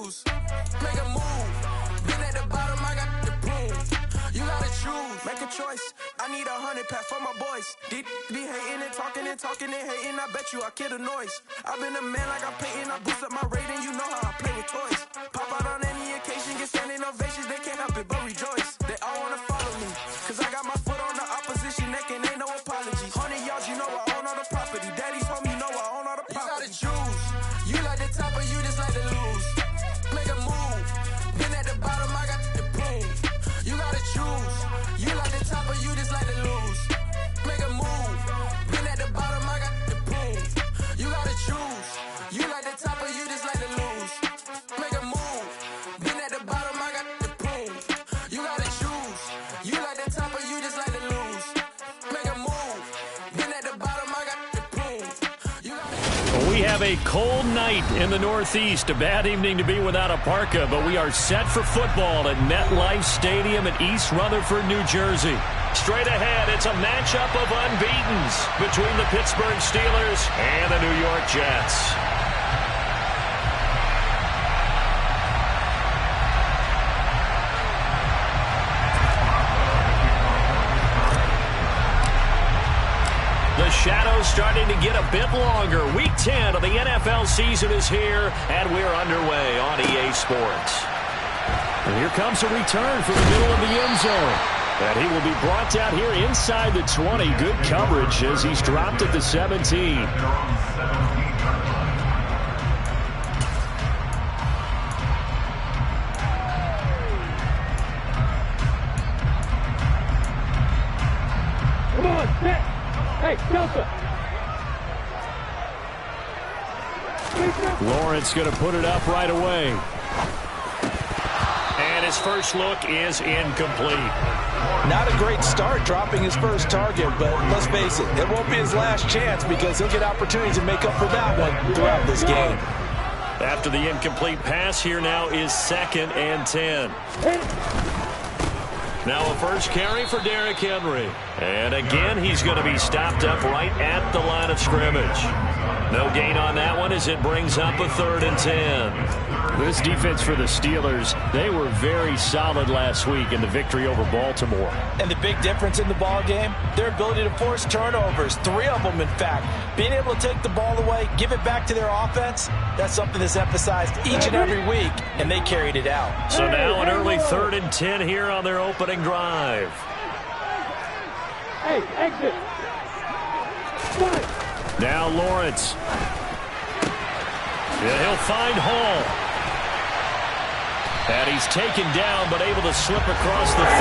choose. Make a move. Been at the bottom, I got the prove. You gotta choose. Make a choice. I need 100 pack for my boys. Be hating and talking and hating. I bet you I kill the noise. I've been a man like I'm Peyton. I boost up my rating. You know how I play with toys. Pop out on any occasion, get standing ovations. They can't help it but rejoice. They all wanna follow me. Cause I got my foot on the opposition neck and ain't no apologies. 100 yards, you know I own all the property. Daddy's home, you know I own all the property. You gotta choose. You like the top or you just like to lose. Make a move. Been at the bottom, I got the prove. You gotta choose. You like the top or you just like to lose. Make a move. Been at the bottom, I got the prove. You gotta choose. You like the top or you just like to lose. Make a move. Been at the bottom, I got the prove. You gotta choose. You like the top or you just like to lose. Make a move. Been at the bottom, I got the prove. We have a cold night in the Northeast. A bad evening to be without a parka, but we are set for football at MetLife Stadium in East Rutherford, New Jersey. Straight ahead, it's a matchup of unbeatens between the Pittsburgh Steelers and the New York Jets. The shadow's starting to get a bit longer. Week 10 of the NFL season is here, and we're underway on EA Sports. And here comes a return from the middle of the end zone. And he will be brought down here inside the 20. Good coverage as he's dropped at the 17. Come on, sit. Hey, Delta. Lawrence going to put it up right away. And his first look is incomplete. Not a great start dropping his first target, but let's face it, it won't be his last chance because he'll get opportunities to make up for that one throughout this game. After the incomplete pass, here now is 2nd and 10. Now a first carry for Derrick Henry. And again, he's going to be stopped up right at the line of scrimmage. No gain on that one as it brings up a 3rd and 10. This defense for the Steelers, they were very solid last week in the victory over Baltimore. And the big difference in the ball game, their ability to force turnovers, 3 of them in fact. Being able to take the ball away, give it back to their offense, that's something that's emphasized each and every week, and they carried it out. So now an early 3rd and 10 here on their opening drive. Hey, exit. Now Lawrence. And he'll find Hall. And he's taken down, but able to slip across the 35.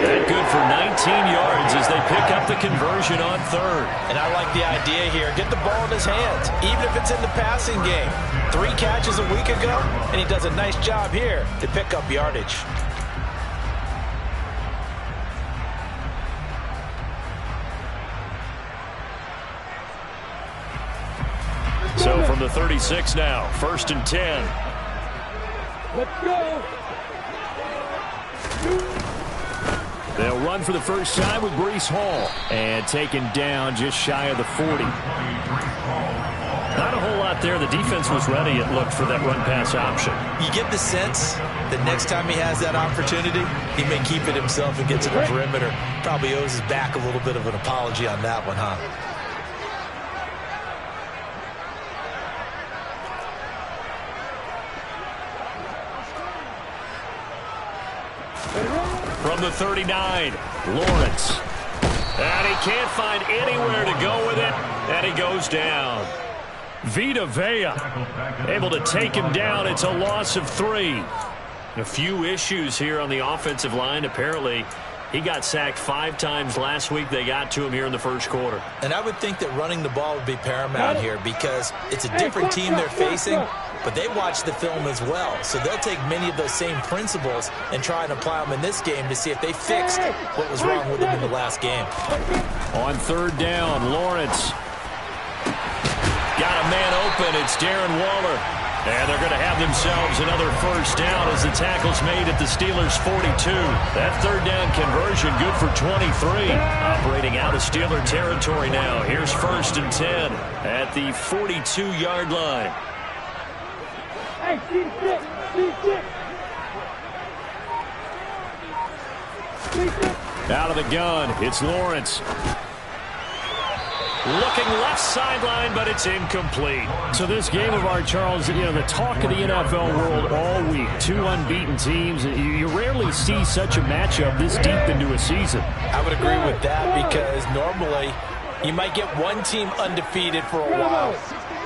That good for 19 yards as they pick up the conversion on 3rd. And I like the idea here. Get the ball in his hands, even if it's in the passing game. 3 catches a week ago, and he does a nice job here to pick up yardage. So from the 36 now, 1st and 10. Let's go. They'll run for the first time with Breece Hall. And taken down just shy of the 40. Not a whole lot there. The defense was ready, it looked, for that run-pass option. You get the sense that next time he has that opportunity, he may keep it himself and get to the perimeter. Probably owes his back a little bit of an apology on that one, huh? From the 39, Lawrence. And he can't find anywhere to go with it, and he goes down. Vita Vea able to take him down. It's a loss of 3. A few issues here on the offensive line. Apparently, he got sacked 5 times last week. They got to him here in the first quarter. And I would think that running the ball would be paramount here because it's a different team they're facing, but they watch the film as well. So they'll take many of those same principles and try and apply them in this game to see if they fixed what was wrong with them in the last game. On 3rd down, Lawrence. Got a man open. It's Darren Waller. And they're going to have themselves another first down as the tackle's made at the Steelers' 42. That 3rd down conversion good for 23. Operating out of Steeler territory now. Here's 1st and 10 at the 42-yard line. Hey, C6. Out of the gun, it's Lawrence. Looking left sideline, but it's incomplete. So this game of art, Charles, you know, the talk of the NFL world all week. Two unbeaten teams. You rarely see such a matchup this deep into a season. I would agree with that because normally you might get one team undefeated for a while.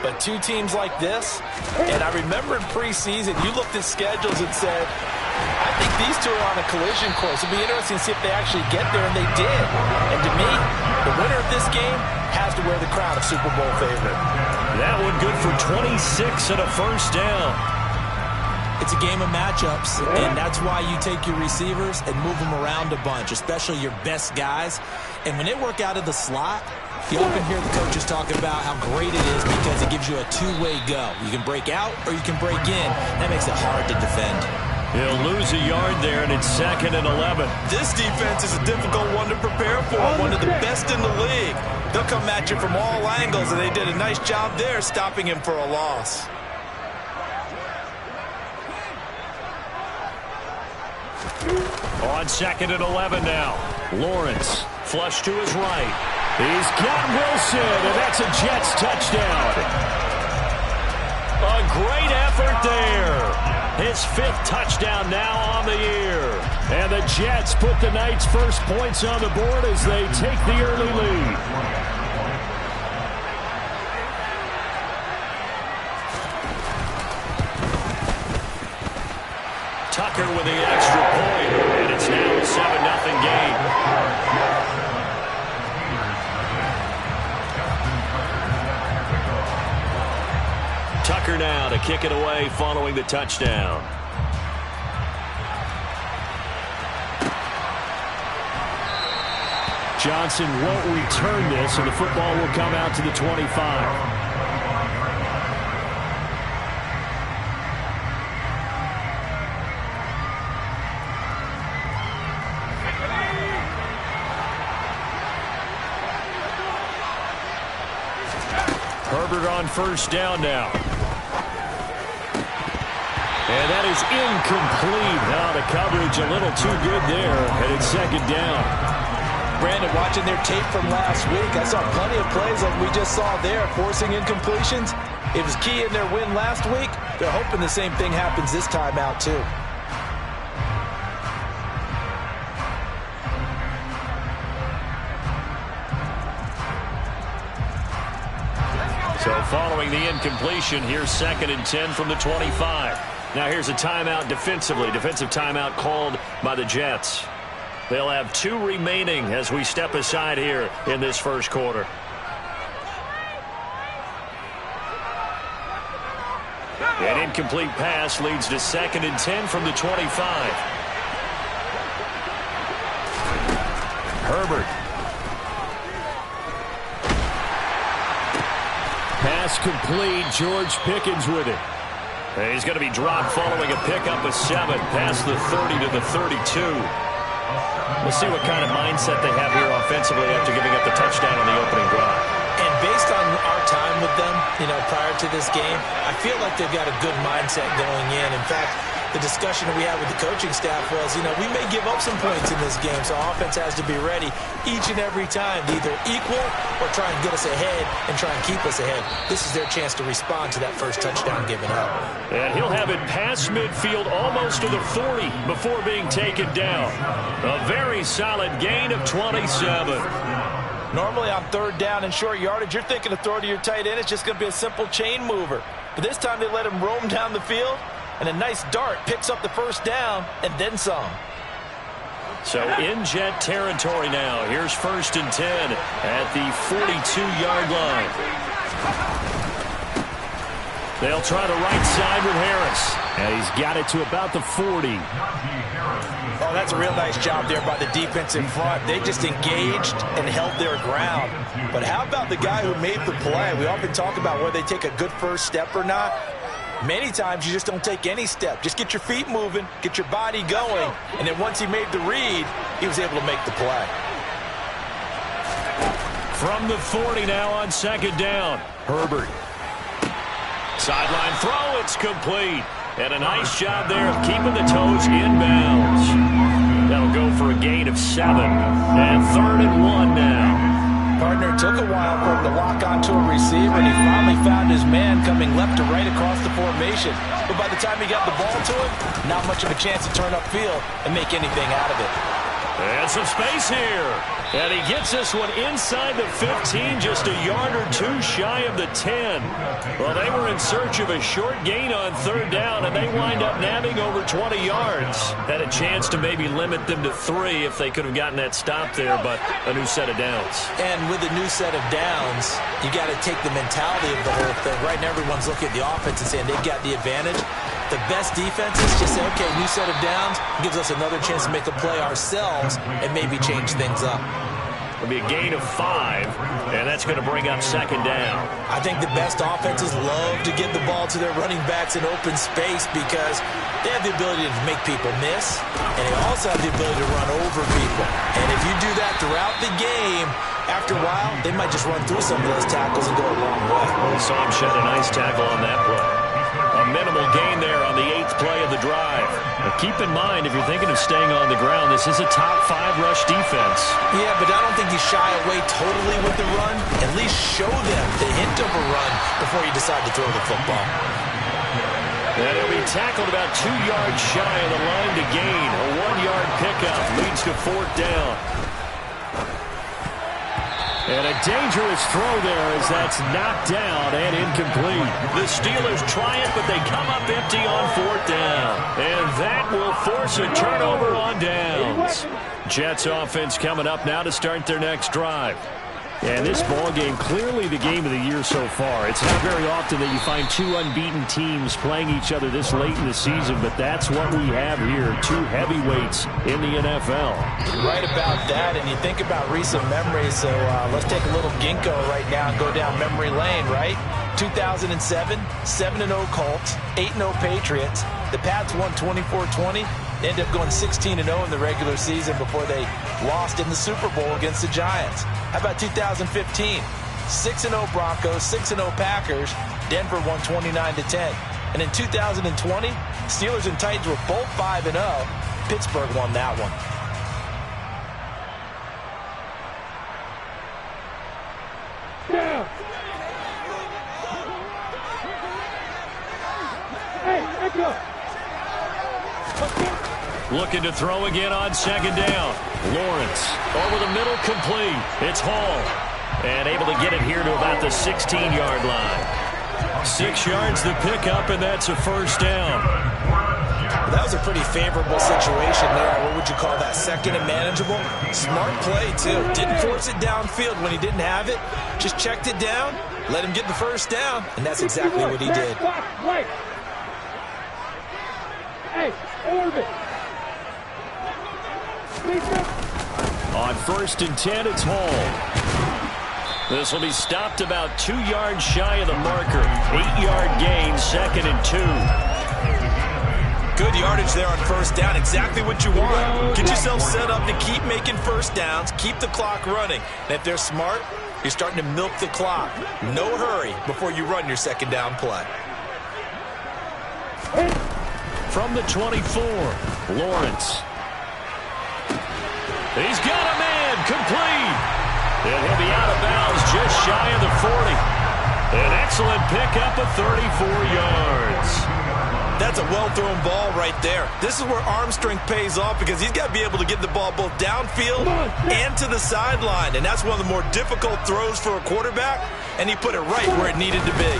But two teams like this, and I remember in preseason, you looked at schedules and said, I think these two are on a collision course. It'll be interesting to see if they actually get there, and they did. And to me, the winner of this game has to wear the crown of Super Bowl favorite. That one good for 26 and a first down. It's a game of matchups, and that's why you take your receivers and move them around a bunch, especially your best guys. And when they work out of the slot, you often hear the coaches talking about how great it is because it gives you a two-way go. You can break out or you can break in. That makes it hard to defend. He'll lose a yard there, and it's 2nd and 11. This defense is a difficult one to prepare for, one of the best in the league. They'll come at you from all angles, and they did a nice job there stopping him for a loss. On 2nd and 11 now. Lawrence, flush to his right. He's got Wilson, and that's a Jets touchdown. A great effort there. His 5th touchdown now on the year. And the Jets put the night's first points on the board as they take the early lead. Tucker with the extra point, and it's now a 7-0 game. Tucker now to kick it away following the touchdown. Johnson won't return this, and the football will come out to the 25. Herbert on first down now. And that is incomplete. Now the coverage a little too good there, and it's 2nd down. Brandon, watching their tape from last week, I saw plenty of plays like we just saw there, forcing incompletions. It was key in their win last week. They're hoping the same thing happens this time out, too. So following the incompletion, here's 2nd and 10 from the 25. Now here's a timeout defensively. Defensive timeout called by the Jets. They'll have 2 remaining as we step aside here in this first quarter. An incomplete pass leads to 2nd and 10 from the 25. Herbert. Pass complete. George Pickens with it. He's going to be dropped following a pickup of 7 past the 30 to the 32. We'll see what kind of mindset they have here offensively after giving up the touchdown on the opening drive. And based on our time with them, prior to this game, I feel like they've got a good mindset going in. In fact, the discussion that we had with the coaching staff was, we may give up some points in this game, so offense has to be ready each and every time to either equal or try and get us ahead and try and keep us ahead. This is their chance to respond to that first touchdown given up. And he'll have it past midfield almost to the 40 before being taken down. A very solid gain of 27. Normally on 3rd down and short yardage, you're thinking to throw to your tight end. It's just going to be a simple chain mover. But this time they let him roam down the field, and a nice dart picks up the first down and then some. So in Jet territory now. Here's 1st and 10 at the 42-yard line. They'll try the right side with Harris. And he's got it to about the 40. Oh, that's a real nice job there by the defense in front. They just engaged and held their ground. But how about the guy who made the play? We often talk about whether they take a good first step or not. Many times you just don't take any step. Just get your feet moving, get your body going, and then once he made the read, he was able to make the play. From the 40 now on 2nd down. Herbert Sideline throw, it's complete. And a nice job there of keeping the toes inbounds. That'll go for a gain of 7. And 3rd and 1 now. Partner, took a while for him to lock onto a receiver, and he finally found his man coming left to right across the formation. But by the time he got the ball to him, not much of a chance to turn upfield and make anything out of it. And some space here. And he gets this one inside the 15, just a yard or 2 shy of the 10. Well, they were in search of a short gain on 3rd down, and they wind up nabbing over 20 yards. Had a chance to maybe limit them to 3 if they could have gotten that stop there, but a new set of downs. And with a new set of downs, you got to take the mentality of the whole thing. Right now, everyone's looking at the offense and saying they've got the advantage. The best defenses just say, okay, new set of downs, gives us another chance to make a play ourselves and maybe change things up. It'll be a gain of 5, and that's going to bring up 2nd down. I think the best offenses love to give the ball to their running backs in open space because they have the ability to make people miss, and they also have the ability to run over people. And if you do that throughout the game, after a while, they might just run through some of those tackles and go a long way. We saw him shed a nice tackle on that play. A minimal gain there on the 8th play of the drive. But keep in mind, if you're thinking of staying on the ground, this is a top 5 rush defense. Yeah, but I don't think you shy away totally with the run. At least show them the hint of a run before you decide to throw the football. And he'll be tackled about 2 yards shy of the line to gain. A 1-yard pickup leads to 4th down. And a dangerous throw there as that's knocked down and incomplete. The Steelers try it, but they come up empty on 4th down. And that will force a turnover on downs. Jets offense coming up now to start their next drive. And this ball game, clearly the game of the year so far. It's not very often that you find 2 unbeaten teams playing each other this late in the season, but that's what we have here, 2 heavyweights in the NFL. Right about that, and you think about recent memories, so let's take a little ginkgo right now and go down memory lane, right? 2007, 7-0 Colts, 8-0 Patriots. The Pats won 24-20. They ended up going 16-0 in the regular season before they lost in the Super Bowl against the Giants. How about 2015? 6-0 Broncos, 6-0 Packers. Denver won 29-10. And in 2020, Steelers and Titans were both 5-0. Pittsburgh won that one. Down. Hey, let's go. Looking to throw again on 2nd down. Lawrence over the middle, complete. It's Hall. And able to get it here to about the 16-yard line. 6 yards the pickup, and that's a 1st down. That was a pretty favorable situation there. What would you call that? 2nd and manageable? Smart play, too. Didn't force it downfield when he didn't have it. Just checked it down, let him get the 1st down, and that's exactly what he did. Hey, orbit. On 1st and 10, it's Hall. This will be stopped about 2 yards shy of the marker. 8-yard gain, 2nd and 2. Good yardage there on 1st down. Exactly what you want. Get yourself set up to keep making 1st downs. Keep the clock running. And if they're smart, you're starting to milk the clock. No hurry before you run your 2nd down play. From the 24, Lawrence. He's got a man, complete. And he'll be out of bounds just shy of the 40. An excellent pickup of 34 yards. That's a well-thrown ball right there. This is where arm strength pays off because he's got to be able to get the ball both downfield and to the sideline. And that's one of the more difficult throws for a quarterback, and he put it right where it needed to be.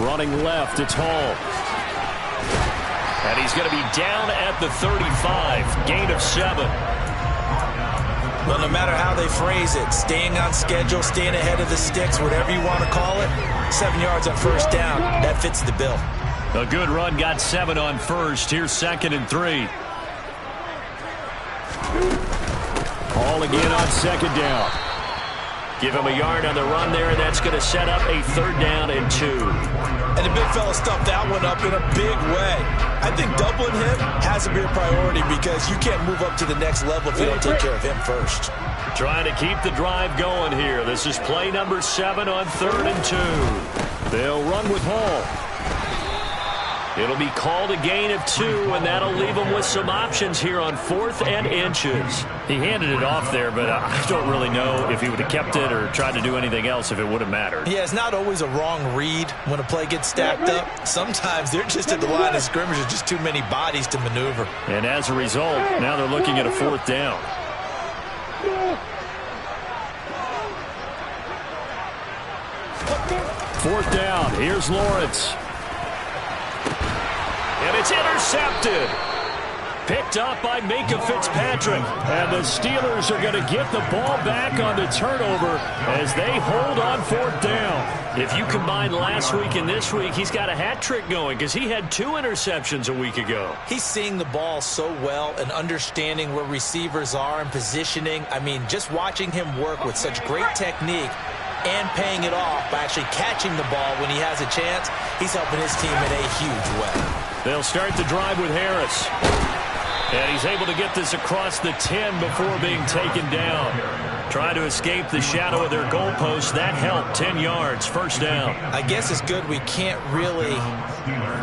Running left, it's Hall. And he's going to be down at the 35, gain of 7. Well, no matter how they phrase it, staying on schedule, staying ahead of the sticks, whatever you want to call it, 7 yards on 1st down, that fits the bill. A good run, got 7 on 1st. Here's 2nd and 3. Hall again on 2nd down. Give him a yard on the run there, and that's going to set up a 3rd down and 2. And the big fella stuffed that one up in a big way. I think doubling him has to be a priority because you can't move up to the next level if you don't take care of him first. Trying to keep the drive going here. This is play number 7 on 3rd and 2. They'll run with Hall. It'll be called a gain of 2, and that'll leave them with some options here on 4th and inches. He handed it off there, but I don't really know if he would have kept it or tried to do anything else if it would have mattered. Yeah, it's not always a wrong read when a play gets stacked up. Sometimes they're just at the line of scrimmage. There's just too many bodies to maneuver. And as a result, now they're looking at a 4th down. Fourth down. Here's Lawrence. And it's intercepted. Picked up by Minka Fitzpatrick. And the Steelers are going to get the ball back on the turnover as they hold on 4th down. If you combine last week and this week, he's got a hat trick going because he had 2 interceptions a week ago. He's seeing the ball so well and understanding where receivers are and positioning. I mean, just watching him work with such great technique and paying it off by actually catching the ball when he has a chance, he's helping his team in a huge way. They'll start the drive with Harris. And he's able to get this across the 10 before being taken down. Trying to escape the shadow of their goalpost. That helped. 10 yards. First down. I guess it's good we can't really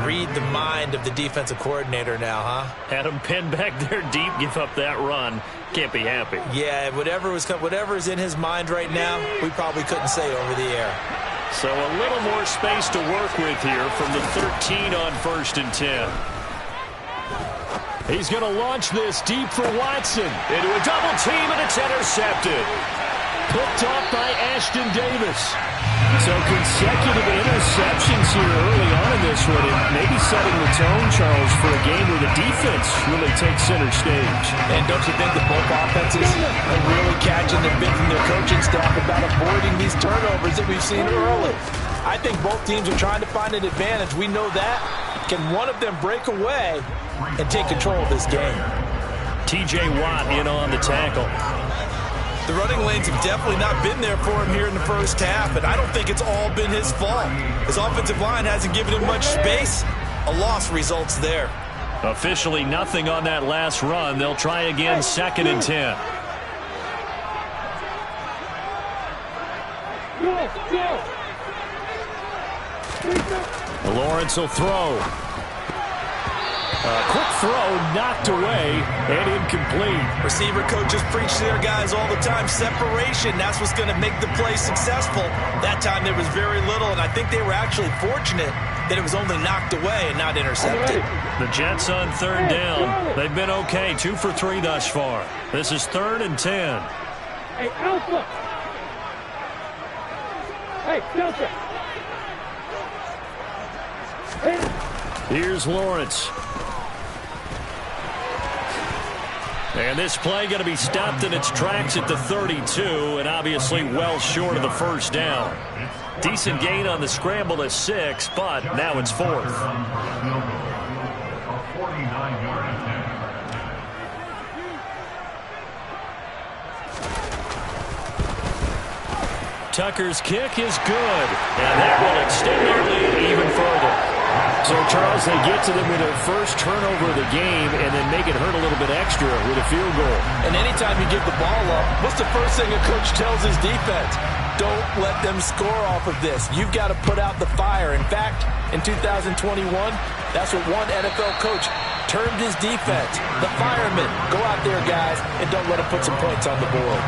read the mind of the defensive coordinator now, huh? Had him pinned back there deep, give up that run. Can't be happy. Yeah, whatever is in his mind right now, we probably couldn't say over the air. So a little more space to work with here from the 13 on 1st and 10. He's going to launch this deep for Watson. Into a double team, and it's intercepted. Picked off by Ashton Davis. So consecutive interceptions here early on in this one. And maybe setting the tone, Charles, for a game where the defense really takes center stage. And don't you think that both offenses are really catching the bit from their coaching staff about avoiding these turnovers that we've seen early? I think both teams are trying to find an advantage. We know that. Can one of them break away and take control of this game? T.J. Watt in on the tackle. The running lanes have definitely not been there for him here in the first half, and I don't think it's all been his fault. His offensive line hasn't given him much space. A loss results there. Officially nothing on that last run. They'll try again, 2nd and 10. Lawrence will throw. Quick throw, knocked away, and incomplete. Receiver coaches preach to their guys all the time. Separation, that's what's going to make the play successful. That time there was very little, and I think they were actually fortunate that it was only knocked away and not intercepted. The Jets on 3rd down. They've been okay, 2 for 3 thus far. This is 3rd and 10. Hey, Alpha! Hey, Delta! Here's Lawrence. And this play going to be stopped in its tracks at the 32, and obviously well short of the first down. Decent gain on the scramble to 6, but now it's 4th. Tucker's kick is good, and that will extend their lead even further. So, Charles, they get to them with their first turnover of the game and then make it hurt a little bit extra with a field goal. And anytime you give the ball up, what's the first thing a coach tells his defense? Don't let them score off of this. You've got to put out the fire. In fact, in 2021, that's what one NFL coach termed his defense. The firemen. Go out there, guys, and don't let them put some points on the board.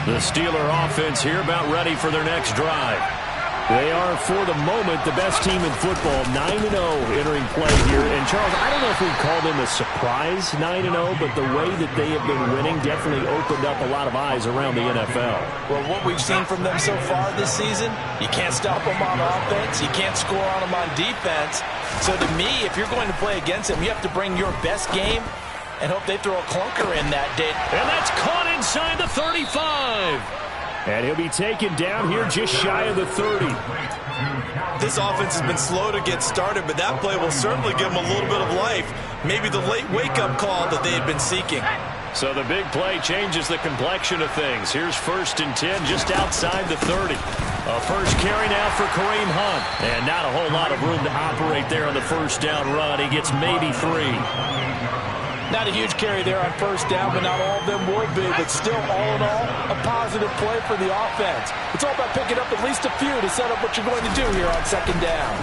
The Steeler offense here about ready for their next drive. They are, for the moment, the best team in football, 9-0 entering play here. And, Charles, I don't know if we'd call them a surprise 9-0, but the way that they have been winning definitely opened up a lot of eyes around the NFL. Well, what we've seen from them so far this season, you can't stop them on offense. You can't score on them on defense. So, to me, if you're going to play against them, you have to bring your best game and hope they throw a clunker in that day. And that's caught inside the 35. And he'll be taken down here just shy of the 30. This offense has been slow to get started, but that play will certainly give them a little bit of life. Maybe the late wake-up call that they had been seeking. So the big play changes the complexion of things. Here's 1st and 10 just outside the 30. A first carry now for Kareem Hunt. And not a whole lot of room to operate there on the first down run. He gets maybe 3. Not a huge carry there on first down, but not all of them will be. But still, all in all, a positive play for the offense. It's all about picking up at least a few to set up what you're going to do here on second down.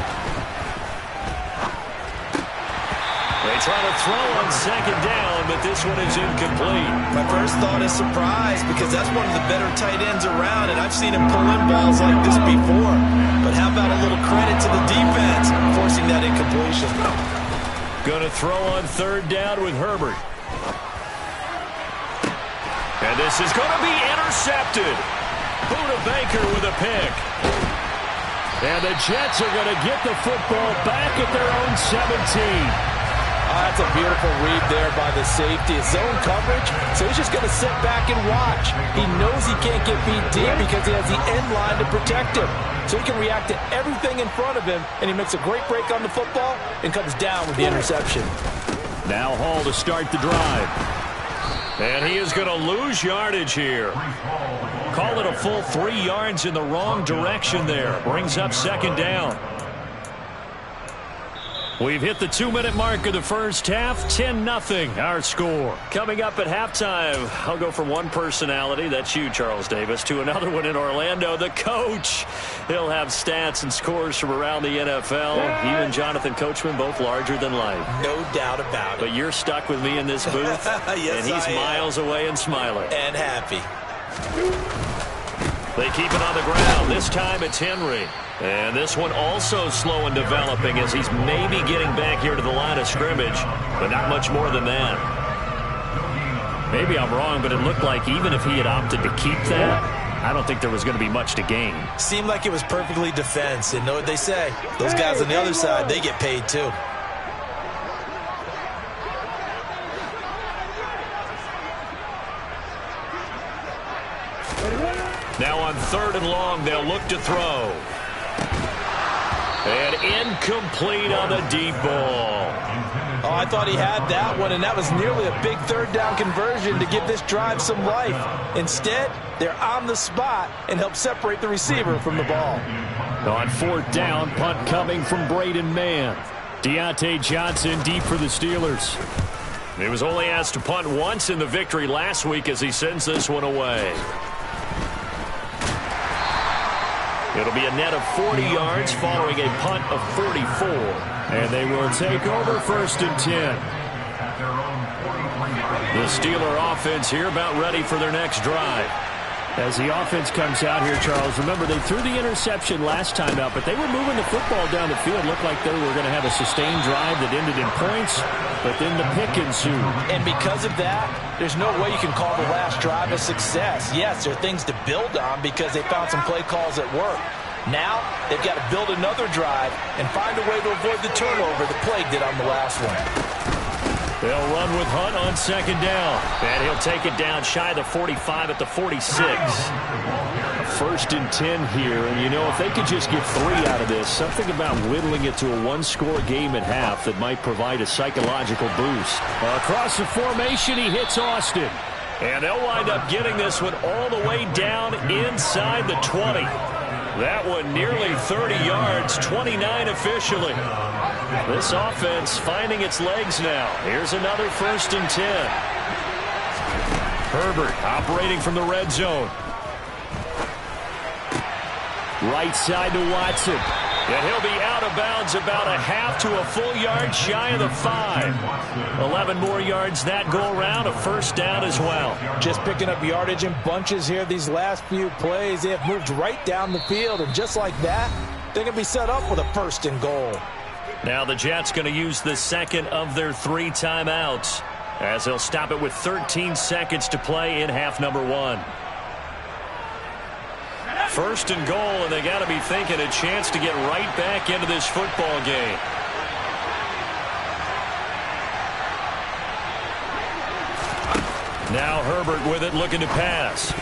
They try to throw on second down, but this one is incomplete. My first thought is surprise, because that's one of the better tight ends around, and I've seen him pull in balls like this before. But how about a little credit to the defense forcing that incompletion? Going to throw on third down with Herbert. And this is going to be intercepted. Buda Baker with a pick. And the Jets are going to get the football back at their own 17. That's a beautiful read there by the safety. It's zone coverage, so he's just going to sit back and watch. He knows he can't get beat deep because he has the end line to protect him. So he can react to everything in front of him, and he makes a great break on the football and comes down with the interception. Now Hall to start the drive. And he is going to lose yardage here. Call it a full 3 yards in the wrong direction there. Brings up second down. We've hit the 2-minute mark of the first half. 10-0 our score. Coming up at halftime, I'll go from one personality, that's you, Charles Davis, to another one in Orlando, the coach. He'll have stats and scores from around the NFL. You and Jonathan Coachman, both larger than life. No doubt about it. But you're stuck with me in this booth, yes, and he's miles away and smiling. And happy. They keep it on the ground. This time it's Henry. And this one also slow in developing as he's maybe getting back here to the line of scrimmage, but not much more than that. Maybe I'm wrong, but it looked like even if he had opted to keep that, I don't think there was going to be much to gain. Seemed like it was perfectly defense. And know what they say? Those guys on the other side, they get paid too. Now on third and long, they'll look to throw. And incomplete on the deep ball. Oh, I thought he had that one, and that was nearly a big third down conversion to give this drive some life. Instead, they're on the spot and help separate the receiver from the ball. On fourth down, punt coming from Braden Mann. Deontay Johnson deep for the Steelers. He was only asked to punt once in the victory last week as he sends this one away. It'll be a net of 40 yards following a punt of 44. And they will take over first and 10. The Steeler offense here about ready for their next drive. As the offense comes out here, Charles, remember they threw the interception last time out, but they were moving the football down the field. Looked like they were going to have a sustained drive that ended in points, but then the pick ensued. And because of that, there's no way you can call the last drive a success. Yes, there are things to build on because they found some play calls at work. Now, they've got to build another drive and find a way to avoid the turnover the Plague did on the last one. They'll run with Hunt on second down. And he'll take it down shy of the 45 at the 46. First and 10 here. And, you know, if they could just get 3 out of this, something about whittling it to a one-score game at half that might provide a psychological boost. Across the formation, he hits Austin. And they'll wind up getting this one all the way down inside the 20. That one nearly 30 yards, 29 officially. This offense finding its legs now. Here's another first and 10. Herbert operating from the red zone. Right side to Watson. And he'll be out of bounds about a half to a full yard shy of the 5. 11 more yards that go around, a first down as well. Just picking up yardage in bunches here these last few plays. They have moved right down the field, and just like that, they're going to be set up with a first and goal. Now the Jets going to use the second of their 3 timeouts as they'll stop it with 13 seconds to play in half number 1. First and goal, and they got to be thinking a chance to get right back into this football game. Now Herbert with it, looking to pass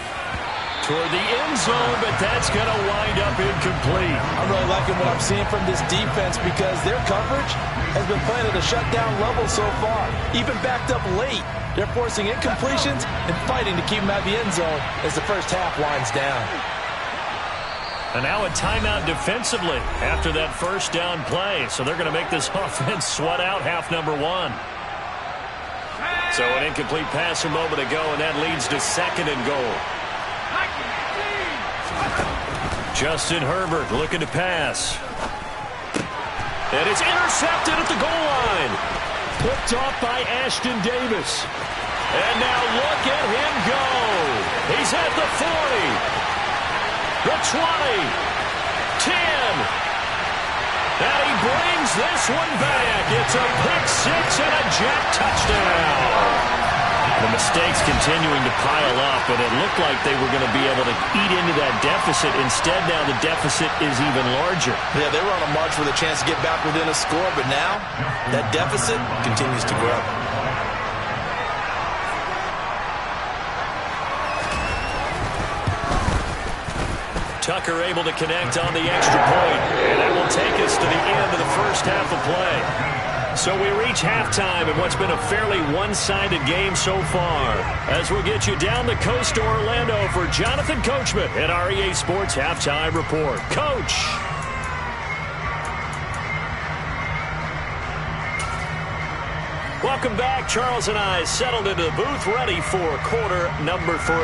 toward the end zone, but that's going to wind up incomplete. I'm really liking what I'm seeing from this defense because their coverage has been playing at a shutdown level so far. Even backed up late, they're forcing incompletions and fighting to keep them out of the end zone as the first half winds down. And now a timeout defensively after that first down play. So they're going to make this offense sweat out half number 1. So an incomplete pass a moment ago, and that leads to 2nd and goal. Justin Herbert looking to pass. And it's intercepted at the goal line. Picked off by Ashton Davis. And now look at him go. He's at the 40. The 20. 10. And he brings this one back. It's a pick 6 and a Jet touchdown. The mistakes continuing to pile up, and it looked like they were going to be able to eat into that deficit. Instead, now the deficit is even larger. Yeah, they were on a march with a chance to get back within a score, but now that deficit continues to grow. Tucker able to connect on the extra point, and that will take us to the end of the first half of play. So we reach halftime in what's been a fairly one-sided game so far. As we'll get you down the coast to Orlando for Jonathan Coachman at our EA Sports Halftime Report. Coach! Welcome back. Charles and I settled into the booth ready for quarter number 3.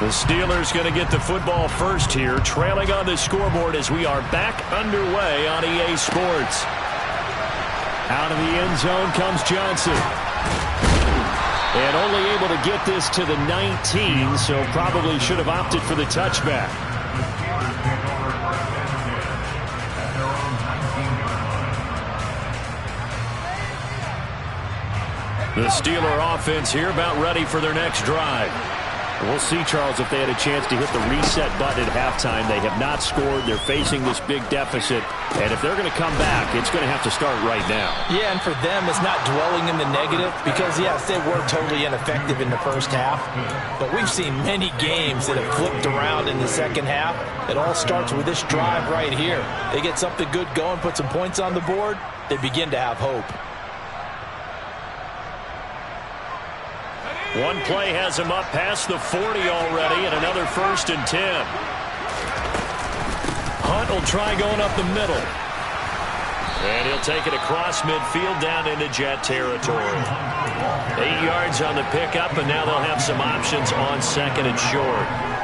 The Steelers going to get the football first here, trailing on the scoreboard as we are back underway on EA Sports. Out of the end zone comes Johnson. And only able to get this to the 19, so probably should have opted for the touchback. The Steeler offense here about ready for their next drive. We'll see, Charles, if they had a chance to hit the reset button at halftime. They have not scored. They're facing this big deficit. And if they're going to come back, it's going to have to start right now. Yeah, and for them, it's not dwelling in the negative because, yes, they were totally ineffective in the first half. But we've seen many games that have flipped around in the second half. It all starts with this drive right here. They get something good going, put some points on the board, they begin to have hope. One play has him up past the 40 already, and another 1st and 10. Hunt will try going up the middle. And he'll take it across midfield down into Jet territory. 8 yards on the pickup, and now they'll have some options on 2nd and short.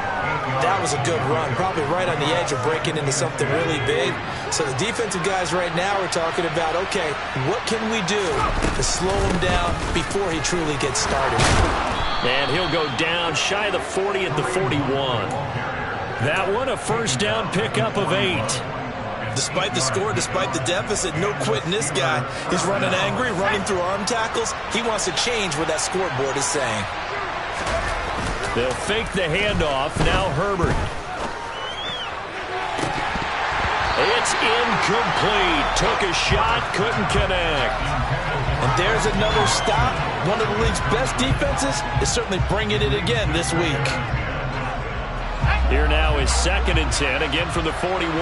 That was a good run, probably right on the edge of breaking into something really big. So the defensive guys right now are talking about, okay, what can we do to slow him down before he truly gets started? And he'll go down shy of the 40 at the 41. That one a 1st down pickup of 8. Despite the score, despite the deficit, no quitting this guy. He's running angry, running through arm tackles. He wants to change what that scoreboard is saying. They'll fake the handoff. Now Herbert. It's incomplete. Took a shot, couldn't connect. And there's another stop. One of the league's best defenses is certainly bringing it again this week. Here now is 2nd and 10, again from the 41.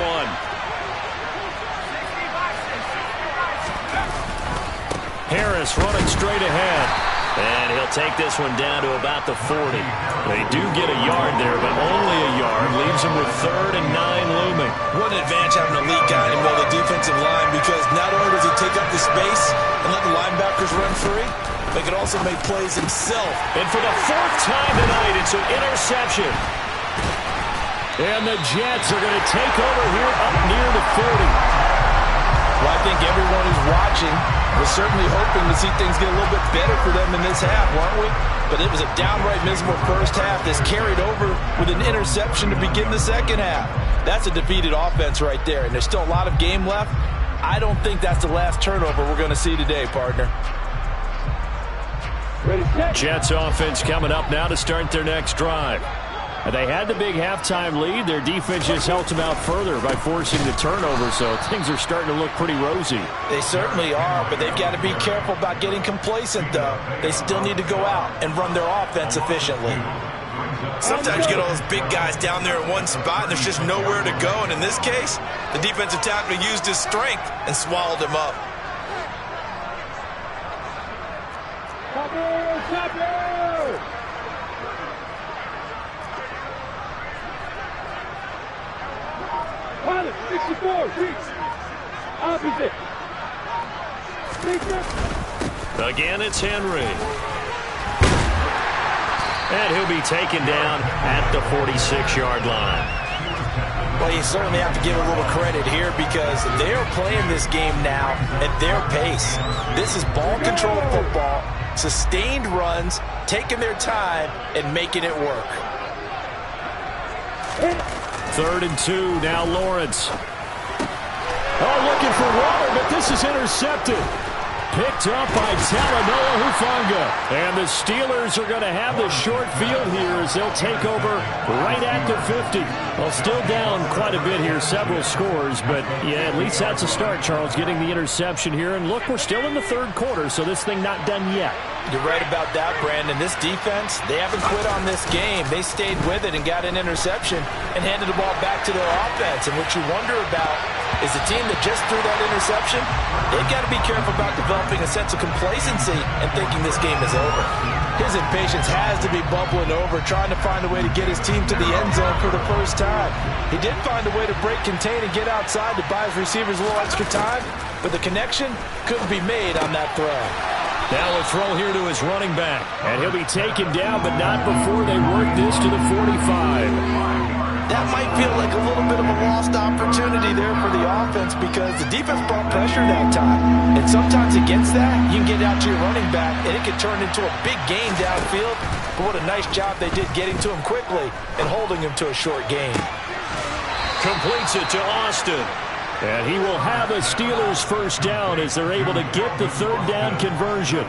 Harris running straight ahead. And he'll take this one down to about the 40. They do get a yard there, but only a yard. Leaves them with 3rd and 9 looming. What an advantage having an elite guy in the middle of the defensive line, because not only does he take up the space and let the linebackers run free, but he can also make plays himself. And for the 4th time tonight, it's an interception. And the Jets are going to take over here up near the 40. Well, I think everyone who's watching was certainly hoping to see things get a little bit better for them in this half, weren't we? But it was a downright miserable first half that's carried over with an interception to begin the second half. That's a defeated offense right there, and there's still a lot of game left. I don't think that's the last turnover we're going to see today, partner. Jets offense coming up now to start their next drive. They had the big halftime lead. Their defense just helped them out further by forcing the turnover, so things are starting to look pretty rosy. They certainly are, but they've got to be careful about getting complacent, though. They still need to go out and run their offense efficiently. Sometimes you get all those big guys down there in one spot, and there's just nowhere to go, and in this case, the defensive tackle used his strength and swallowed him up. Tyler, 64, reach. Opposite. Again, it's Henry. And he'll be taken down at the 46-yard line. Well, you certainly have to give a little credit here because they're playing this game now at their pace. This is ball-controlled football, sustained runs, taking their time, and making it work. 3rd and 2, now Lawrence. Oh, looking for water, but this is intercepted. Picked up by Talanoa Hufanga. And the Steelers are going to have the short field here as they'll take over right at the 50. Well, still down quite a bit here, several scores. But, yeah, at least that's a start, Charles, getting the interception here. And, look, we're still in the 3rd quarter, so this thing not done yet. You're right about that, Brandon. This defense, they haven't quit on this game. They stayed with it and got an interception and handed the ball back to their offense. And what you wonder about is the team that just threw that interception, they've got to be careful about developing a sense of complacency and thinking this game is over. His impatience has to be bubbling over, trying to find a way to get his team to the end zone for the first time. He did find a way to break, contain, and get outside to buy his receivers a little extra time, but the connection couldn't be made on that throw. Now a throw here to his running back. And he'll be taken down, but not before they work this to the 45. That might feel like a little bit of a lost opportunity there for the offense because the defense brought pressure that time. And sometimes against that, you can get out to your running back, and it can turn into a big gain downfield. But what a nice job they did getting to him quickly and holding him to a short gain. Completes it to Austin. And he will have a Steelers first down as they're able to get the 3rd down conversion.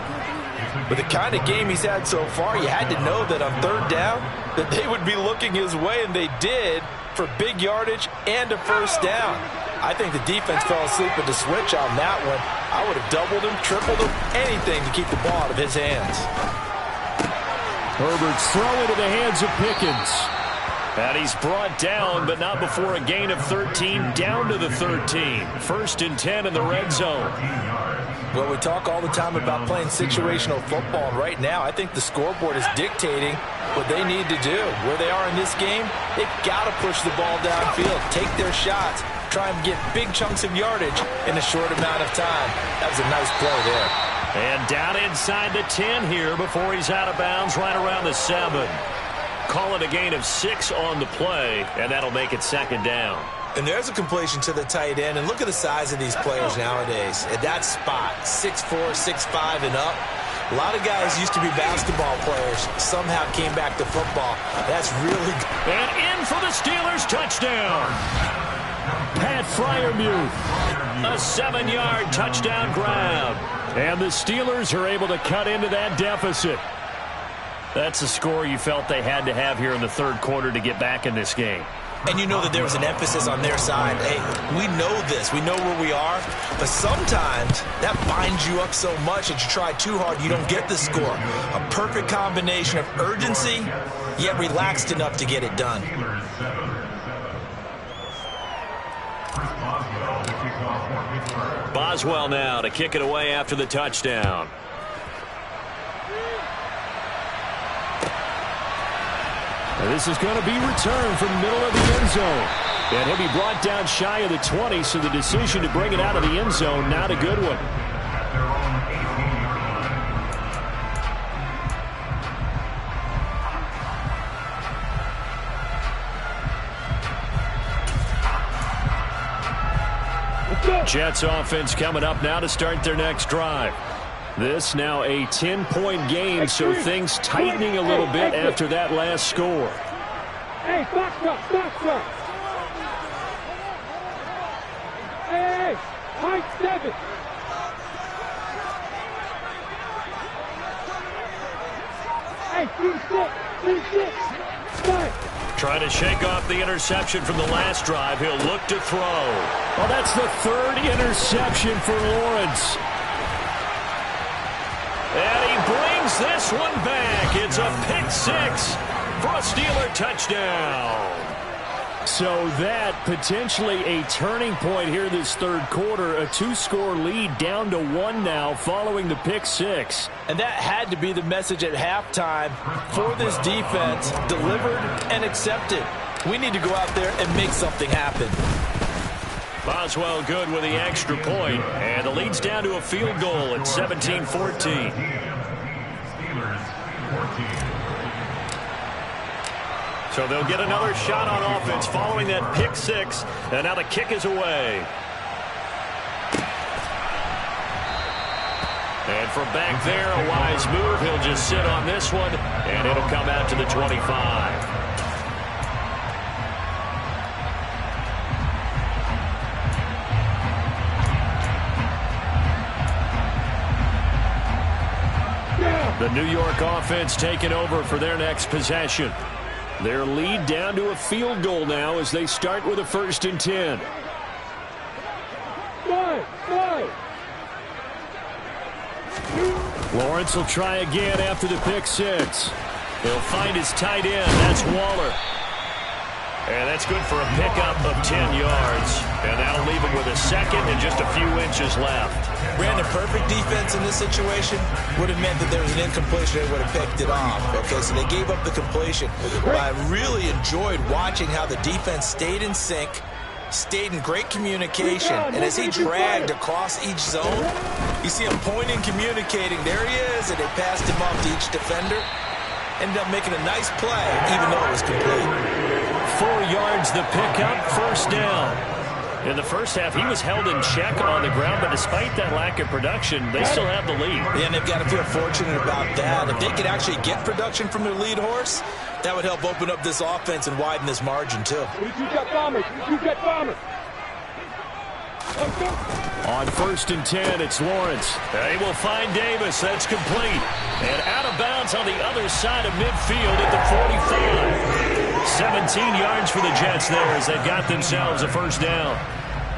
With the kind of game he's had so far, you had to know that on 3rd down that they would be looking his way, and they did for big yardage and a first down. I think the defense fell asleep at the switch on that one. I would have doubled him, tripled him, anything to keep the ball out of his hands. Herbert's throw into the hands of Pickens. And he's brought down, but not before a gain of 13, down to the 13. 1st and 10 in the red zone. Well, we talk all the time about playing situational football. Right now, I think the scoreboard is dictating what they need to do. Where they are in this game, they've got to push the ball downfield, take their shots, try and get big chunks of yardage in a short amount of time. That was a nice play there. And down inside the 10 here before he's out of bounds right around the 7. Call it a gain of 6 on the play, and that'll make it 2nd down. And there's a completion to the tight end. And look at the size of these players nowadays. At that spot, 6'4", 6'5", and up. A lot of guys used to be basketball players. Somehow came back to football. That's really good. And in for the Steelers, touchdown. Pat Freiermuth, a 7-yard touchdown grab. And the Steelers are able to cut into that deficit. That's a score you felt they had to have here in the 3rd quarter to get back in this game. And you know that there was an emphasis on their side. Hey, we know this. We know where we are. But sometimes that binds you up so much that you try too hard, you don't get the score. A perfect combination of urgency, yet relaxed enough to get it done. Boswell now to kick it away after the touchdown. And this is going to be returned from the middle of the end zone. And he'll be brought down shy of the 20, so the decision to bring it out of the end zone, not a good one. Jets offense coming up now to start their next drive. This now a 10-point game, so things tightening a little bit after that last score. Hey, box up, box up. Hey, high 7. Hey, 3-6. Trying to shake off the interception from the last drive. He'll look to throw. Well, that's the 3rd interception for Lawrence. And he brings this one back. It's a pick 6 for a Steeler touchdown. So that potentially a turning point here this 3rd quarter. A 2-score lead down to 1 now following the pick 6. And that had to be the message at halftime for this defense. Delivered and accepted. We need to go out there and make something happen. Boswell good with the extra point, and the lead's down to a field goal at 17-14. So they'll get another shot on offense following that pick six, and now the kick is away. And from back there, a wise move. He'll just sit on this one, and it'll come out to the 25. The New York offense taking over for their next possession. Their lead down to a field goal now as they start with a 1st and 10. Lawrence will try again after the pick six. He'll find his tight end. That's Waller. And that's good for a pickup of 10 yards. And that'll leave him with a second and just a few inches left. Brandon, perfect defense in this situation would have meant that there was an incompletion. They would have picked it off. Okay, so they gave up the completion. But I really enjoyed watching how the defense stayed in sync, stayed in great communication. And as he dragged across each zone, you see him pointing, communicating. There he is, and they passed him off to each defender. Ended up making a nice play, even though it was complete. 4 yards the pickup, 1st down. In the first half, he was held in check on the ground, but despite that lack of production, they still have the lead. Yeah, and they've got to feel fortunate about that. If they could actually get production from their lead horse, that would help open up this offense and widen this margin, too. On 1st and 10, it's Lawrence. They will find Davis. That's complete. And out of bounds on the other side of midfield at the 45. 17 yards for the Jets there as they've got themselves a 1st down.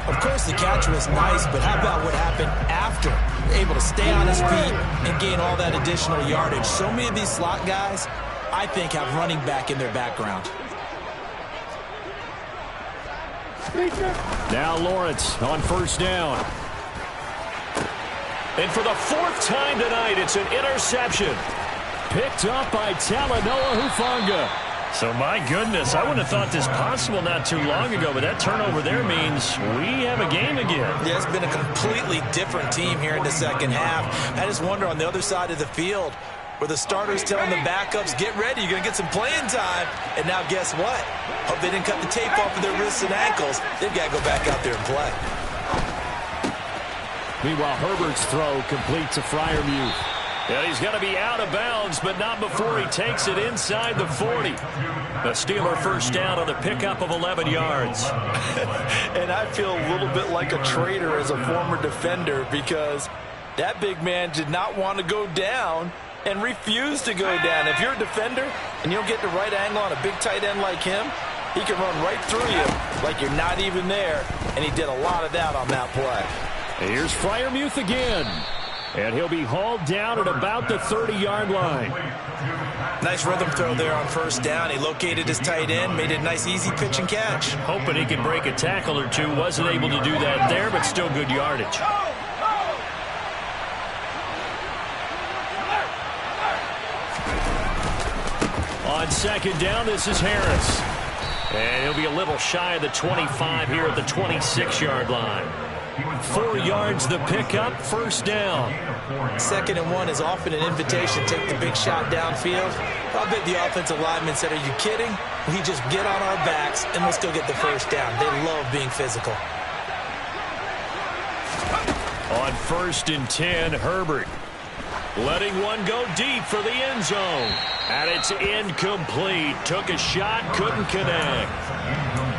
Of course, the catch was nice, but how about what happened after? Able to stay on his feet and gain all that additional yardage. So many of these slot guys, I think, have running back in their background. Now Lawrence on 1st down. And for the 4th time tonight, it's an interception. Picked up by Talanoa Hufanga. So, my goodness, I wouldn't have thought this possible not too long ago, but that turnover there means we have a game again. Yeah, it's been a completely different team here in the second half. I just wonder on the other side of the field, where the starters telling the backups, get ready, you're going to get some playing time. And now guess what? Hope they didn't cut the tape off of their wrists and ankles. They've got to go back out there and play. Meanwhile, Herbert's throw complete to Freiermuth. And he's going to be out of bounds, but not before he takes it inside the 40. The Steeler 1st down on the pickup of 11 yards. And I feel a little bit like a traitor as a former defender because that big man did not want to go down and refused to go down. If you're a defender and you don't get the right angle on a big tight end like him, he can run right through you like you're not even there. And he did a lot of that on that play. And here's Freiermuth again. And he'll be hauled down at about the 30-yard line. Nice rhythm throw there on 1st down. He located his tight end, made it a nice, easy pitch and catch. Hoping he could break a tackle or two. Wasn't able to do that there, but still good yardage. On 2nd down, this is Harris. And he'll be a little shy of the 25 here at the 26-yard line. 4 yards the pickup, 1st down. 2nd and 1 is often an invitation to take the big shot downfield. I bet the offensive lineman said, are you kidding? We just get on our backs and let's go get the 1st down. They love being physical. On 1st and 10, Herbert. Letting one go deep for the end zone. And it's incomplete. Took a shot, couldn't connect.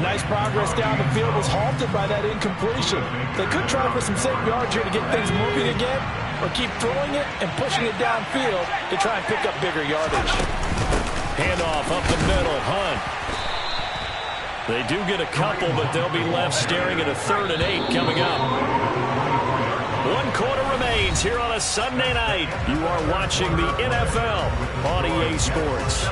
Nice progress down the field, was halted by that incompletion. They could try for some safe yards here to get things moving again, or keep throwing it and pushing it downfield to try and pick up bigger yardage. Handoff up the middle, Hunt. They do get a couple, but they'll be left staring at a 3rd and 8 coming up. 1 quarter remains here on a Sunday night. You are watching the NFL on EA Sports.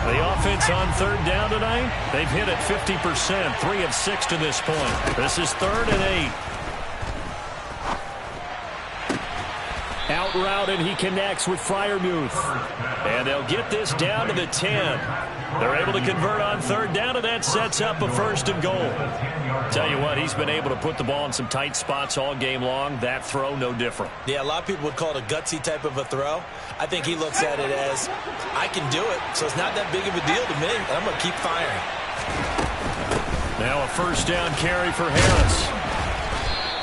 The offense on 3rd down tonight, they've hit it 50%, 3 of 6 to this point. This is 3rd and 8. Out out route, and he connects with Freiermuth. And they'll get this down to the 10. They're able to convert on third down, and that sets up a 1st and goal. Tell you what, he's been able to put the ball in some tight spots all game long. That throw, no different. Yeah, a lot of people would call it a gutsy type of a throw. I think he looks at it as, I can do it, so it's not that big of a deal to me, and I'm going to keep firing. Now a 1st down carry for Harris.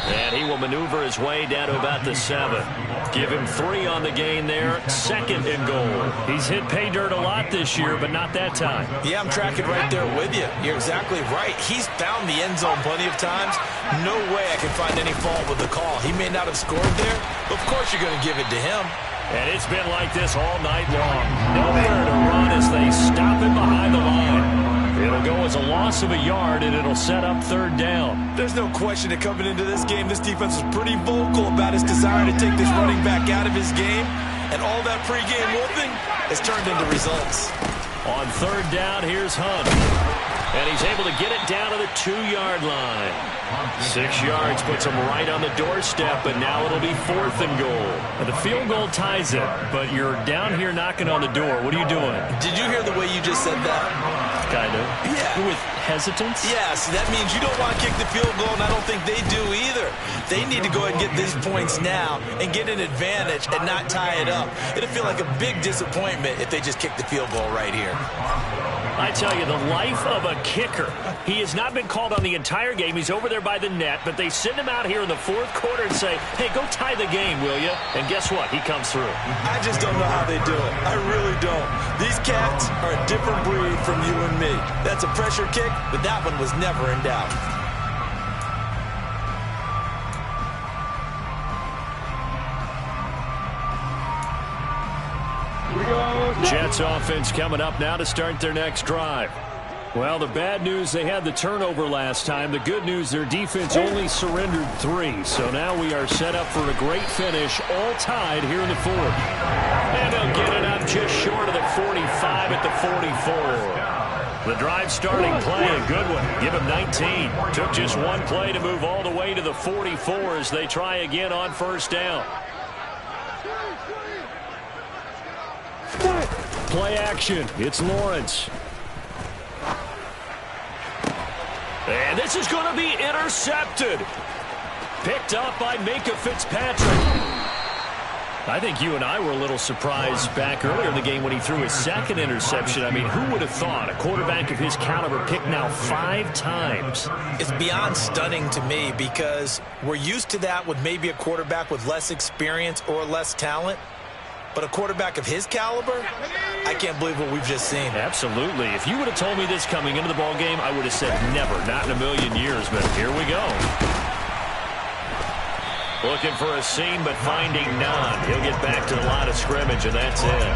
And he will maneuver his way down to about the 7. Give him 3 on the gain there. 2nd and goal. He's hit pay dirt a lot this year, but not that time. Yeah, I'm tracking right there with you. You're exactly right. He's found the end zone plenty of times. No way I can find any fault with the call. He may not have scored there, but of course you're going to give it to him. And it's been like this all night long. Nowhere to run as they stop him behind the line. It'll go as a loss of a yard, and it'll set up 3rd down. There's no question that coming into this game, this defense was pretty vocal about his desire to take this running back out of his game. And all that pregame whooping has turned into results. On 3rd down, here's Hunt. And he's able to get it down to the 2-yard line. 6 yards puts him right on the doorstep, but now it'll be 4th and goal. And the field goal ties it, but you're down here knocking on the door. What are you doing? Did you hear the way you just said that? Kind of. Yeah. With hesitance? Yes, that means you don't want to kick the field goal, and I don't think they do either. They need to go ahead and get these points now and get an advantage and not tie it up. It'll feel like a big disappointment if they just kick the field goal right here. I tell you, the life of a kicker. He has not been called on the entire game. He's over there by the net, but they send him out here in the 4th quarter and say, hey, go tie the game, will you? And guess what? He comes through. I just don't know how they do it. I really don't. These cats are a different breed from you and me. That's a pressure kick, but that one was never in doubt. Jets offense coming up now to start their next drive. Well, the bad news, they had the turnover last time. The good news, their defense only surrendered 3. So now we are set up for a great finish, all tied here in the 4th. And they'll get it up just short of the 45 at the 44. The drive starting play, a good one. Give him 19. Took just one play to move all the way to the 44 as they try again on 1st down. Play action. It's Lawrence. And this is going to be intercepted. Picked up by Minka Fitzpatrick. I think you and I were a little surprised back earlier in the game when he threw his 2nd interception. I mean, who would have thought a quarterback of his caliber picked now 5 times? It's beyond stunning to me because we're used to that with maybe a quarterback with less experience or less talent. But a quarterback of his caliber, I can't believe what we've just seen. Absolutely. If you would have told me this coming into the ball game, I would have said never, not in a million years. But here we go. Looking for a seam, but finding none. He'll get back to the line of scrimmage, and that's it.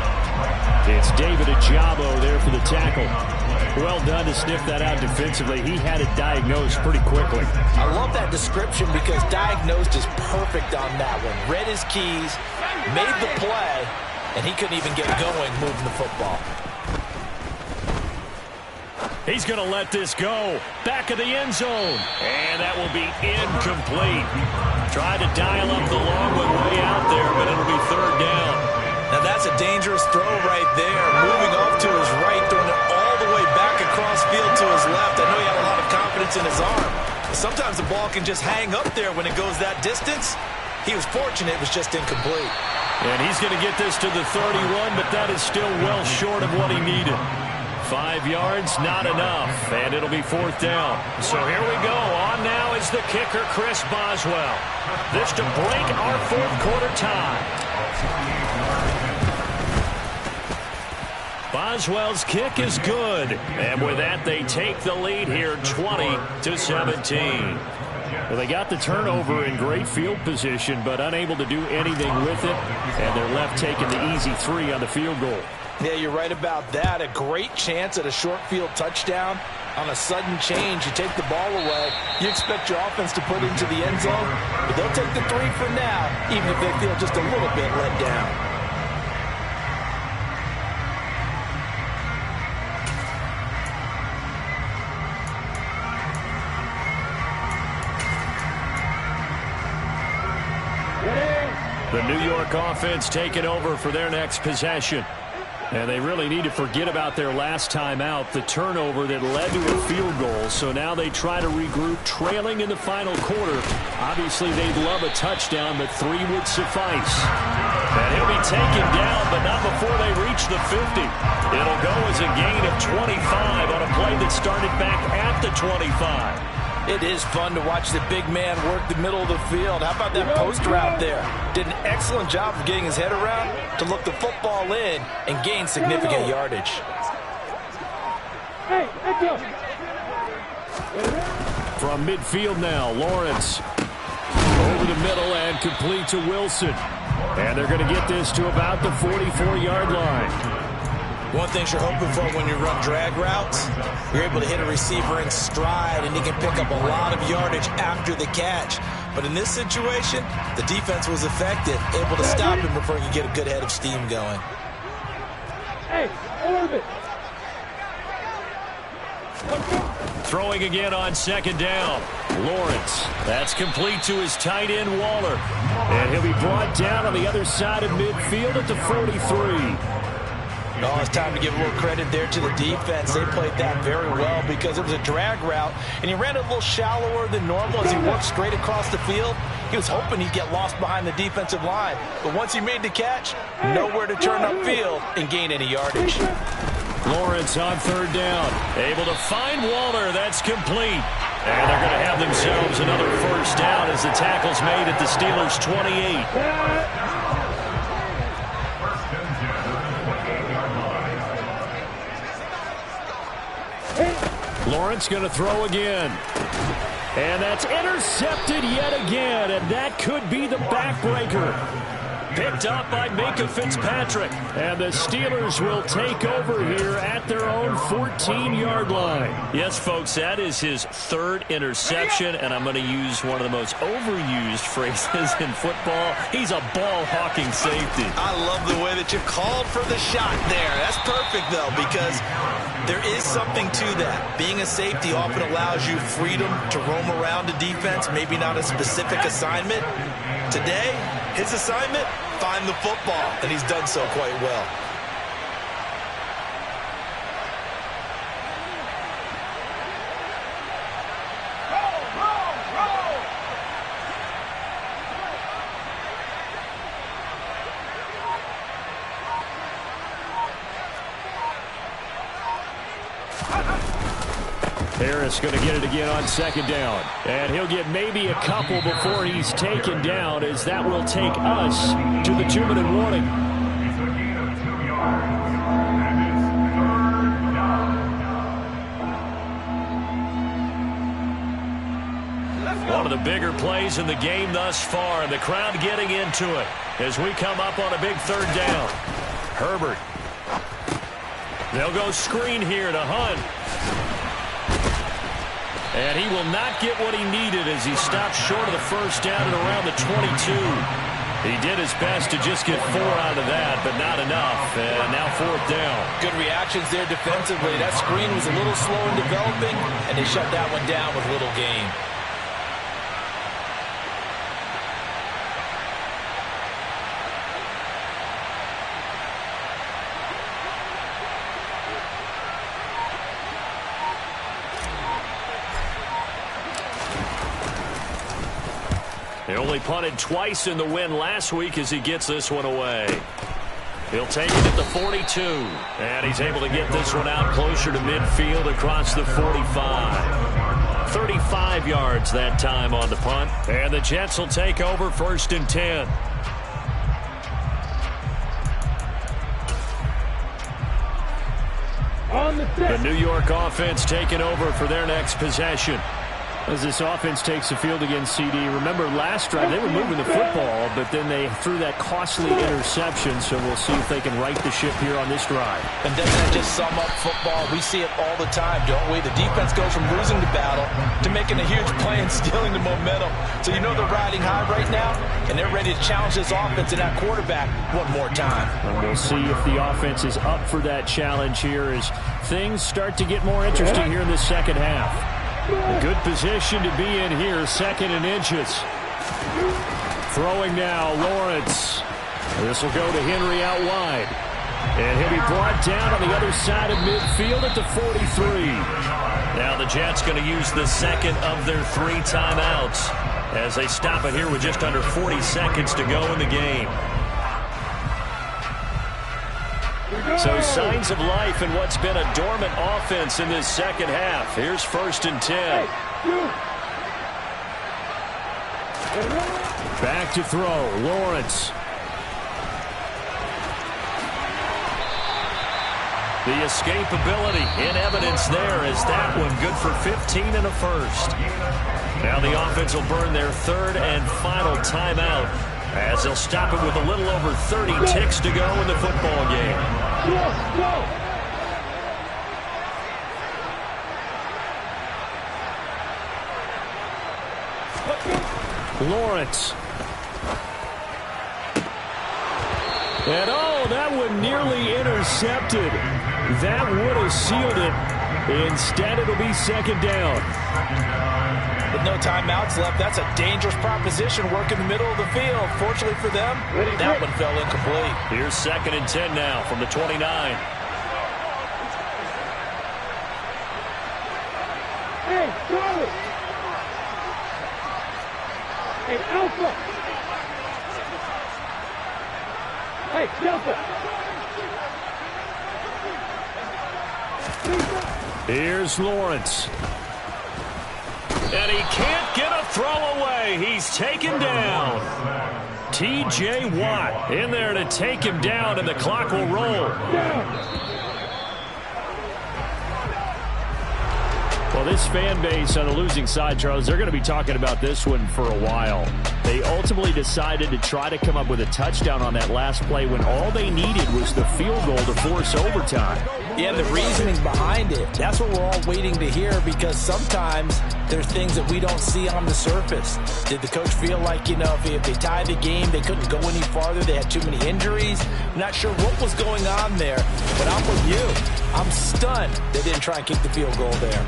It's David Ajabo there for the tackle. Well done to sniff that out defensively. He had it diagnosed pretty quickly. I love that description because diagnosed is perfect on that one. Read his keys, made the play, and he couldn't even get going moving the football. He's going to let this go. Back of the end zone. And that will be incomplete. Tried to dial up the long one way out there, but it'll be 3rd down. Now that's a dangerous throw right there. Moving off to his right, throwing it all the way back across field to his left. I know he had a lot of confidence in his arm. But sometimes the ball can just hang up there when it goes that distance. He was fortunate it was just incomplete. And he's going to get this to the 31, but that is still well short of what he needed. 5 yards, not enough, and it'll be 4th down. So here we go. On now is the kicker, Chris Boswell. This to break our 4th quarter tie. Boswell's kick is good, and with that, they take the lead here, 20-17. Well, they got the turnover in great field position, but unable to do anything with it, and they're left taking the easy 3 on the field goal. Yeah, you're right about that. A great chance at a short field touchdown. On a sudden change, you take the ball away. You expect your offense to put it into the end zone, but they'll take the 3 for now, even if they feel just a little bit let down. The New York offense taking over for their next possession. And they really need to forget about their last time out, the turnover that led to a field goal. So now they try to regroup, trailing in the final quarter. Obviously, they'd love a touchdown, but 3 would suffice. And he'll be taken down, but not before they reach the 50. It'll go as a gain of 25 on a play that started back at the 25. It is fun to watch the big man work the middle of the field. How about that post route there? Did an excellent job of getting his head around to look the football in and gain significant yardage. Hey, echo. From midfield now, Lawrence over the middle and complete to Wilson. And they're going to get this to about the 44-yard line. One thing you're hoping for when you run drag routes, you're able to hit a receiver in stride and he can pick up a lot of yardage after the catch. But in this situation, the defense was effective, able to stop him before he could get a good head of steam going. Hey, orbit. Throwing again on second down. Lawrence. That's complete to his tight end, Waller. And he'll be brought down on the other side of midfield at the 43. Oh, it's time to give a little credit there to the defense. They played that very well because it was a drag route, and he ran it a little shallower than normal as he worked straight across the field. He was hoping he'd get lost behind the defensive line, but once he made the catch, nowhere to turn upfield and gain any yardage. Lawrence on third down, able to find Waller. That's complete. And they're going to have themselves another first down as the tackle's made at the Steelers' 28. Lawrence going to throw again. And that's intercepted yet again, and that could be the backbreaker. Picked up by Minkah Fitzpatrick. And the Steelers will take over here at their own 14-yard line. Yes, folks, that is his third interception, and I'm going to use one of the most overused phrases in football. He's a ball-hawking safety. I love the way that you called for the shot there. That's perfect, though, because there is something to that. Being a safety often allows you freedom to roam around a defense, maybe not a specific assignment. Today, his assignment, find the football, and he's done so quite well. Harris going to get it again on second down. And he'll get maybe a couple before he's taken down, as that will take us to the 2-minute warning. One of the bigger plays in the game thus far, and the crowd getting into it as we come up on a big third down. Herbert. They'll go screen here to Hunt. And he will not get what he needed as he stopped short of the first down at around the 22. He did his best to just get 4 out of that, but not enough. And now fourth down. Good reactions there defensively. That screen was a little slow in developing, and they shut that one down with little gain. He only punted twice in the win last week as he gets this one away. He'll take it at the 42. And he's able to get this one out closer to midfield across the 45. 35 yards that time on the punt. And the Jets will take over 1st and 10. The New York offense taking over for their next possession. As this offense takes the field against CD. Remember last drive they were moving the football, but then they threw that costly interception, so we'll see if they can right the ship here on this drive. And doesn't that just sum up football? We see it all the time, don't we? The defense goes from losing the battle to making a huge play and stealing the momentum. So you know they're riding high right now, and they're ready to challenge this offense and that quarterback one more time. And we'll see if the offense is up for that challenge here as things start to get more interesting here in the second half. A good position to be in here, 2nd and inches. Throwing now, Lawrence. This will go to Henry out wide. And he'll be brought down on the other side of midfield at the 43. Now the Jets going to use the second of their 3 timeouts as they stop it here with just under 40 seconds to go in the game. So signs of life in what's been a dormant offense in this second half. Here's 1st and 10. Back to throw, Lawrence. The escapability in evidence there as that one good for 15 and a first. Now the offense will burn their 3rd and final timeout as they'll stop it with a little over 30 ticks to go in the football game. Lawrence. And oh, that one nearly intercepted. That would have sealed it. Instead, it'll be 2nd down. With no timeouts left, that's a dangerous proposition. Work in the middle of the field. Fortunately for them, that one fell incomplete. Here's 2nd and 10 now from the 29. Hey, Charlie! Hey, Alpha! Hey, Delta! Here's Lawrence. And he can't get a throw away. He's taken down. T.J. Watt in there to take him down, and the clock will roll. Well, this fan base on the losing side, Charles, they're going to be talking about this one for a while. They ultimately decided to try to come up with a touchdown on that last play when all they needed was the field goal to force overtime. Yeah, the reasoning behind it, that's what we're all waiting to hear, because sometimes there's things that we don't see on the surface. Did the coach feel like, you know, if they tied the game, they couldn't go any farther, they had too many injuries? I'm not sure what was going on there, but I'm with you. I'm stunned they didn't try and kick the field goal there.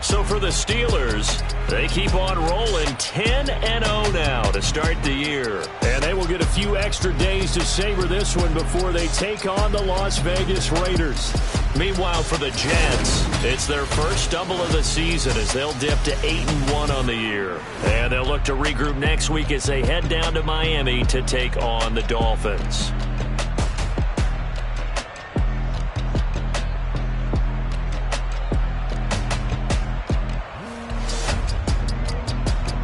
So for the Steelers, they keep on rolling 10-0 now to start the year. And they will get a few extra days to savor this one before they take on the Las Vegas Raiders. Meanwhile, for the Jets, it's their first stumble of the season as they'll dip to 8-1 on the year. And they'll look to regroup next week as they head down to Miami to take on the Dolphins.